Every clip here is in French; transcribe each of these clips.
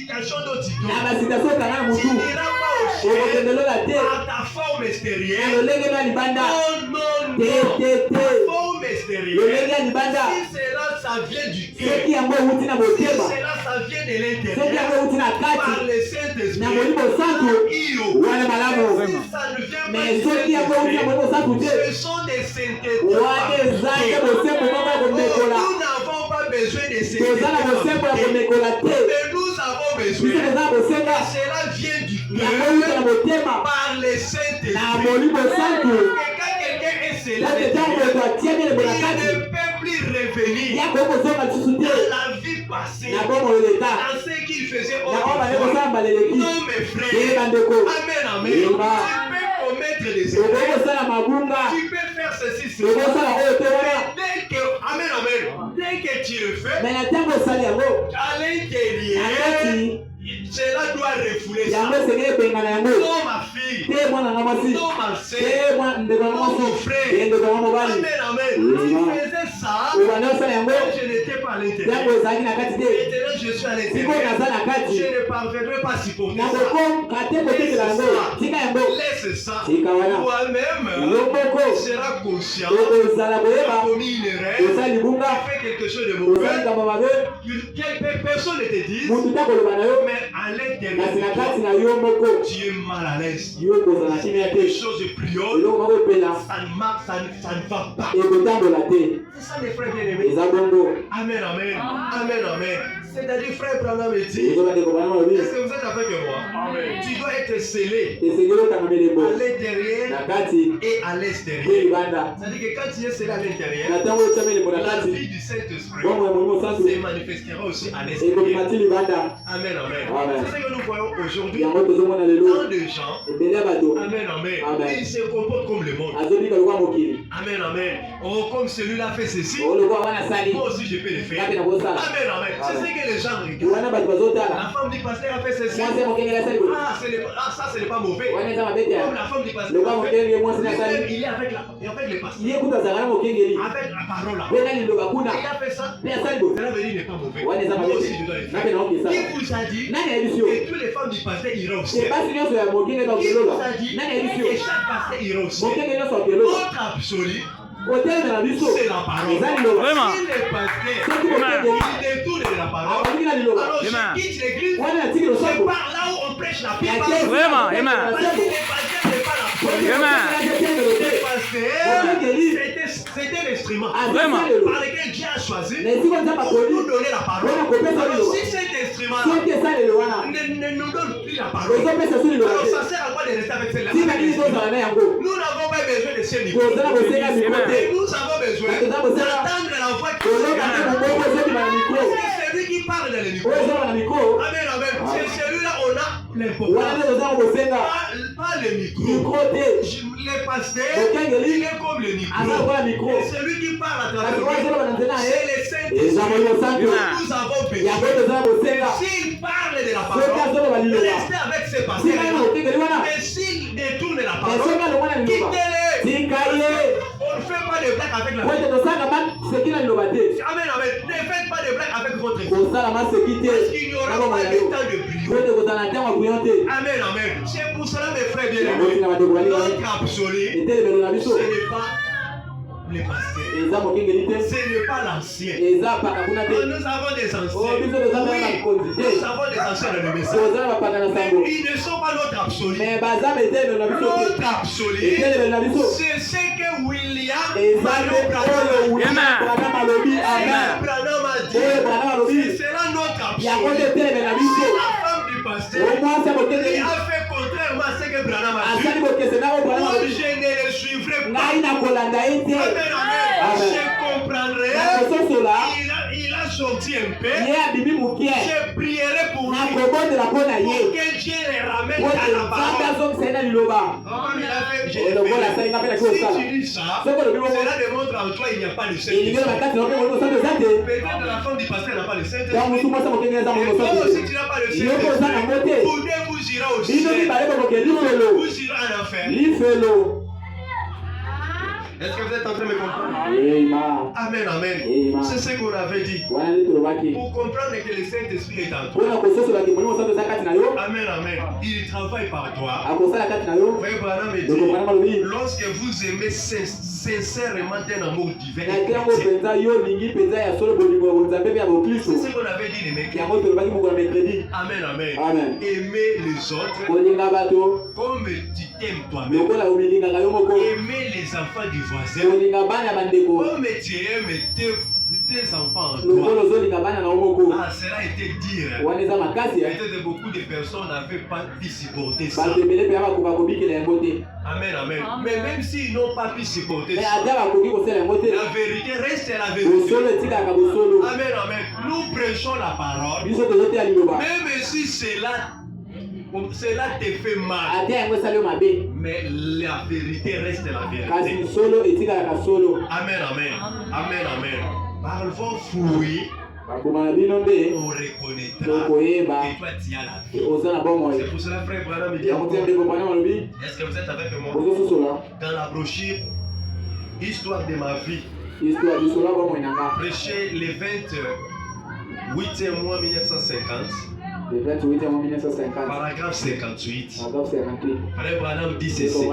citation d'Otito. Tu n'iras pas au ciel par ta forme extérieure. Non, non, non. Ta forme extérieure, si cela, ça vient du cœur. Si cela, ça vient de l'intérieur. Par le Saint-Esprit. Si ça ne vient pas du Saint-Esprit, ce sont des saintetés. Nous n'avons pas besoin de saintetés. Mais nous avons besoin que cela vient du cœur par le Saint-Esprit. Quand quelqu'un est scellé, il ne peut plus revenir dans la vie passée, dans ce qu'il faisait autrefois. Non, mes frères. Amen, amen. Tu peux commettre des erreurs. Tu peux faire ceci, cela. Dès que, amen, amen. Dès que tu le fais, à l'intérieur, cela doit refouler ça. Non, ma fille. Non, ma soeur. Non, mon frère. Amen, amen. Tu faisais ça. Je n'étais pas à l'intérieur. Maintenant, je suis à l'intérieur. Je ne parviendrai pas à supporter ça. Laisse ça. Toi-même, tu seras conscient. Tu as commis une erreur. Tu as fait quelque chose de mauvais. Personne ne te dit. Mais à l'intérieur de toi, tu es mal à l'aise. Les choses de priole, ça ne marche, ça ne va pas. C'est ça les frères bien-aimés. Amen, amen. Amen, amen. C'est-à-dire, frère Branham me dit, est-ce que vous êtes avec moi? Amen. Tu dois être scellé à l'intérieur et à l'extérieur. C'est-à-dire que quand tu es scellé à l'intérieur, la vie du Saint-Esprit se manifestera aussi à l'extérieur. Amen, amen. C'est ce que nous voyons aujourd'hui. Tant de gens, amen, amen, ils se comportent comme le monde. Amen, amen. Oh, comme celui-là fait ceci, moi aussi je peux le faire. Amen, amen. C'est ce que les gens regardent. La femme du pasteur a fait ceci. Ah, ça ce n'est pas mauvais. Comme la femme du pasteur a fait, il est avec le pasteur. Avec la parole là. Il a fait ça. Cela veut dire qu'il n'est pas mauvais. Moi aussi je dois le faire. Qui vous a dit que toutes les femmes du pasteur iront au ciel? Qui vous a dit que chaque pasteur ira au ciel? Notre absolu, c'est la parole. Vraiment. Si le pasteur il détourne de la parole, alors je quitte l'église, je pars là où on prêche la parole. Vraiment, amen. Parce que le pasteur n'est pas la parole. Le pasteur, c'était l'instrument par lequel Dieu a choisi pour nous donner la parole. Alors si cet instrument-là ne nous donne plus la parole, alors ça sert à quoi de rester avec celle-là? Nous n'avons pas besoin de ce niveau. Et nous avons besoin d'attendre la voix qui c'est celui qui parle dans le micro. Amen, amen. C'est celui-là on a l'importance. Pas le micro. Le pasteur, il est comme le micro. Et celui qui parle à travers lui, c'est le Saint-Esprit. Nous avons besoin. S'il parle de la parole, restez avec ses pasteurs. Mais s'il détourne la parole, quittez-les. On ne fait pas de blague avec la parole. Amen, amen. Ne faites pas de blague avec votre église. Parce qu'il n'y aura pas de temps de prière. Amen, amen. C'est pour cela, mes frères bien-aimés, notre absolu, ce n'est pas les pasteurs. Ce n'est pas l'ancien. Nous avons des anciens. Nous avons des anciens dans le message. Mais ils ne sont pas notre absolu. Notre absolu, c'est ce que William Branham a dit. C'est cela notre absolu. La femme du pasteur il a fait contrairement à ce que Branham a dit. Moi, je ne le suivrai pas. Je comprendrai. Il a sorti un peu. Je prierai pour lui. Pour que Dieu les ramène à la parole. Il a fait, si tu dis ça, cela démontre en toi il n'y a pas de Saint-Esprit. Peut-être la femme du pasteur n'a pas le Saint-Esprit. Et toi aussi tu n'as pas le Saint-Esprit. Pour deux vous irez au ciel. Vous irez en enfer. Est-ce que vous êtes en train de me comprendre? Amen, amen. C'est ce qu'on avait dit. Pour comprendre que le Saint-Esprit est en toi. Amen, amen. Il travaille par toi. Frère Branham me dit, lorsque vous aimez sincèrement d'un amour divin, c'est ce qu'on avait dit les mecs. Amen, amen. Aimer les autres comme tu t'aimes toi-même. Aimer les enfants du voisin comme tu aimes tes enfants en toi. Ah, cela était dire. Peut-être beaucoup de personnes n'avaient pas pu supporter ça. Amen, amen. Mais même s'ils n'ont pas pu supporter ça, la vérité reste la vérité. Amen, amen. Nous prêchons la parole. Même si cela te fait mal, mais la vérité reste la vérité. Amen, amen. Amen, amen. Par vos fruits, on reconnaîtra que toi tu as la vie. C'est pour cela, frère Branham me dit encore, est-ce que vous êtes avec moi? Dans la brochure Histoire de ma vie, prêché le 28 mois 1950. Paragraphe 58. Frère Branham dit ceci.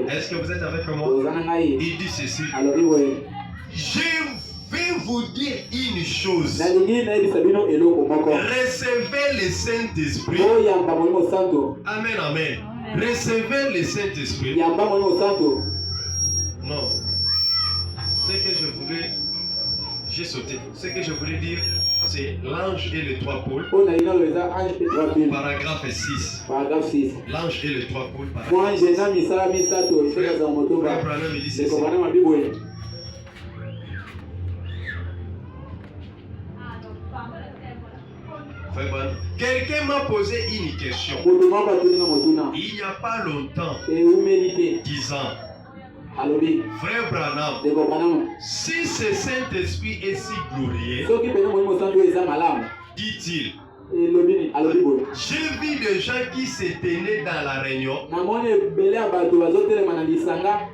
Est-ce que vous êtes avec moi? Il dit ceci. Je vais vous dire une chose. Recevez le Saint-Esprit. Amen, amen. Recevez le Saint-Esprit. Non. Ce que je voulais, j'ai sauté. Ce que je voulais dire, c'est l'ange et les trois pôles. Paragraphe 6. L'ange et les trois pôles. Frère Branham me dit ceci. Quelqu'un m'a posé une question. Il n'y a pas longtemps, 10 ans. Frère Branham, si ce Saint-Esprit est si glorieux, dit-il, j'ai vu des gens qui se tenaient dans la réunion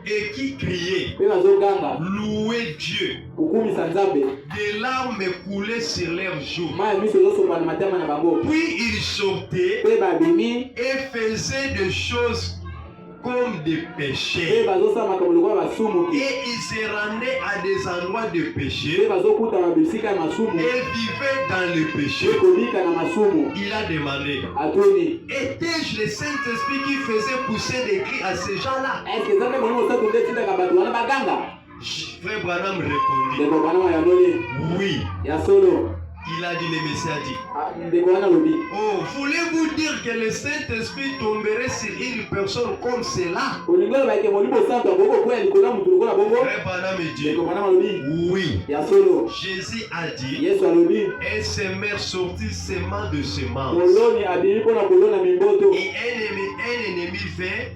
et qui criaient, louer Dieu. Des larmes coulaient sur leurs joues. Puis ils sortaient et faisaient des choses comme des péchés. Et ils se rendaient à des endroits de péché et vivaient dans le péché. Il a demandé, était-ce le Saint-Esprit qui faisait pousser des cris à ces gens-là? Frère Branham répondit, oui. Il a dit, le Messie a dit, oh, voulez-vous dire que le Saint-Esprit tomberait sur une personne comme cela? Frère Branham dit, oui. Jésus a dit, et ses mères sortirent semence de semence. Et un ennemi vint,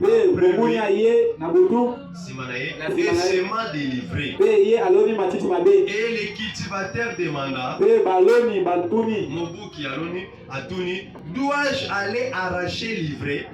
et semence délivrée. Et le cultivateur demanda, Mobuki Atuni, dois-je aller arracher l'ivraie?